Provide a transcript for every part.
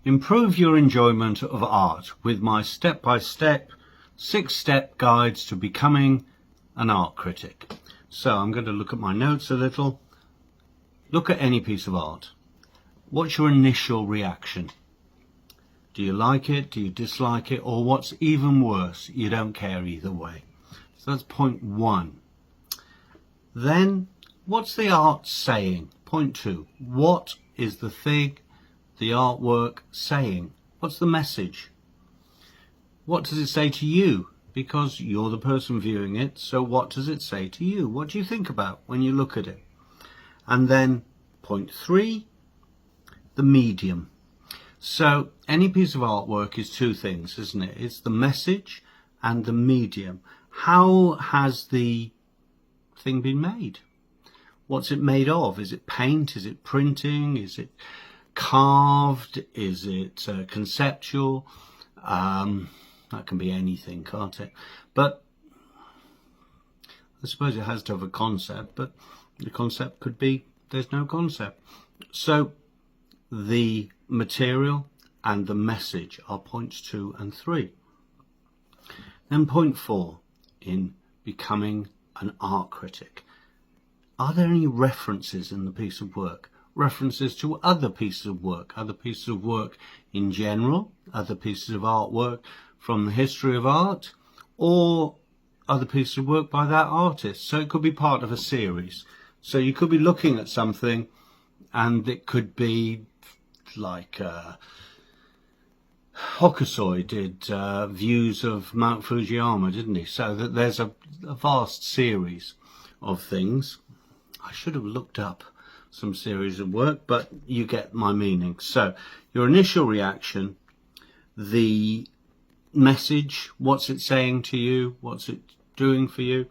Improve your enjoyment of art with my step-by-step 6-step guides to becoming an art critic. So I'm going to look at my notes a little. Look at any piece of art. What's your initial reaction? Do you like it? Do you dislike it? Or what's even worse, you don't care either way. So that's point 1. Then, what's the art saying? Point 2. What is the thing, the artwork saying? What's the message? What does it say to you? Because you're the person viewing it, so what does it say to you? What do you think about when you look at it? And then point 3, the medium. So any piece of artwork is two things, isn't it? It's the message and the medium. How has the thing been made? What's it made of? Is it paint? Is it printing? Is it carved? Is it conceptual? That can be anything, can't it? But I suppose it has to have a concept, but the concept could be there's no concept. So the material and the message are points 2 and 3. Then point 4, in becoming an art critic. Are there any references in the piece of work? References to other pieces of work in general, other pieces of artwork from the history of art, or other pieces of work by that artist. So it could be part of a series. So you could be looking at something and it could be like Hokusai did views of Mount Fujiyama, didn't he? So that there's a vast series of things. I should have looked up some series of work, but you get my meaning. So your initial reaction, the message, what's it saying to you, what's it doing for you,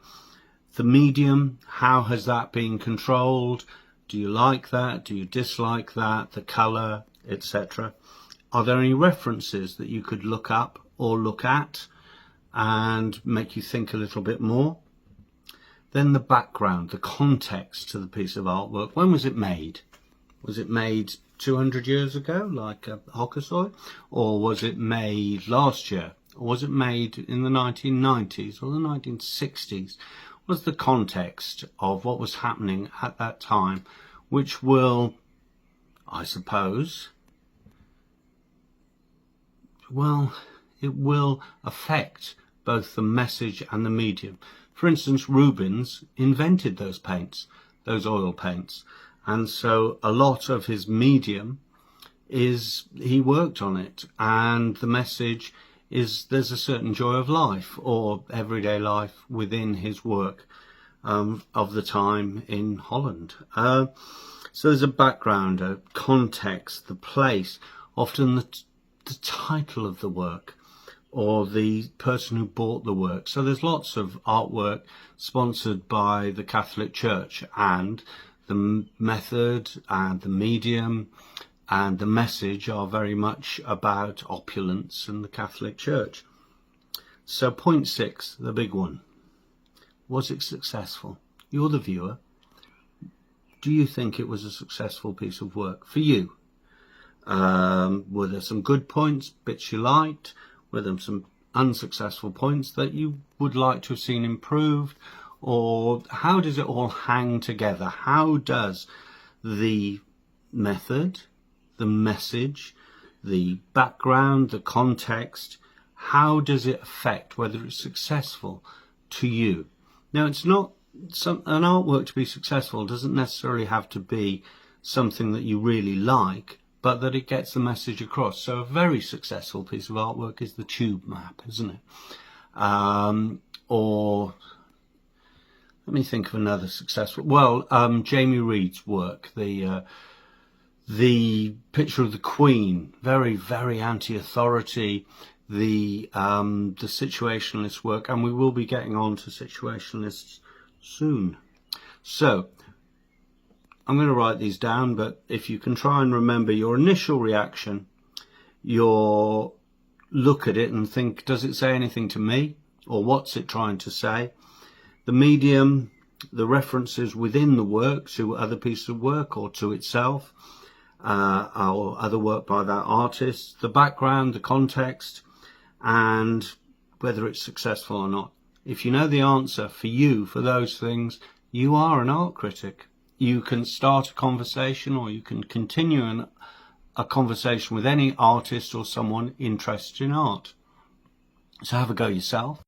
the medium, how has that been controlled, do you like that, do you dislike that, the colour, etc. Are there any references that you could look up or look at and make you think a little bit more? Then the background, the context to the piece of artwork. When was it made? Was it made 200 years ago, like Hokusai? Or was it made last year? Or was it made in the 1990s or the 1960s? Was the context of what was happening at that time, which will, I suppose, well, it will affect both the message and the medium. For instance, Rubens invented those paints, those oil paints. And so a lot of his medium is, he worked on it. And the message is there's a certain joy of life or everyday life within his work of the time in Holland. So there's a background, a context, the place, often the title of the work, or the person who bought the work. So there's lots of artwork sponsored by the Catholic Church, and the method and the medium and the message are very much about opulence and the Catholic Church. So point 6, the big one. Was it successful? You're the viewer. Do you think it was a successful piece of work for you? Were there some good points, bits you liked? Were there some unsuccessful points that you would like to have seen improved? Or how does it all hang together? How does the method, the message, the background, the context, how does it affect whether it's successful to you? Now, it's not an artwork to be successful doesn't necessarily have to be something that you really like, but that it gets the message across. So a very successful piece of artwork is the tube map, isn't it? Or let me think of another successful. Well, Jamie Reed's work, the picture of the Queen, very, very anti-authority. The situationalist work, and we will be getting on to situationalists soon. So I'm going to write these down, but if you can try and remember your initial reaction, your look at it and think, does it say anything to me, or what's it trying to say? The medium, the references within the work to other pieces of work or to itself, or other work by that artist, the background, the context, and whether it's successful or not. If you know the answer for you for those things, you are an art critic. You can start a conversation, or you can continue a conversation with any artist or someone interested in art. So have a go yourself.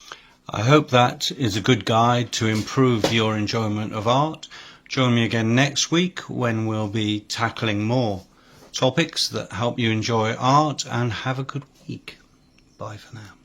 I hope that is a good guide to improve your enjoyment of art. Join me again next week when we'll be tackling more topics that help you enjoy art, and have a good week. Bye for now.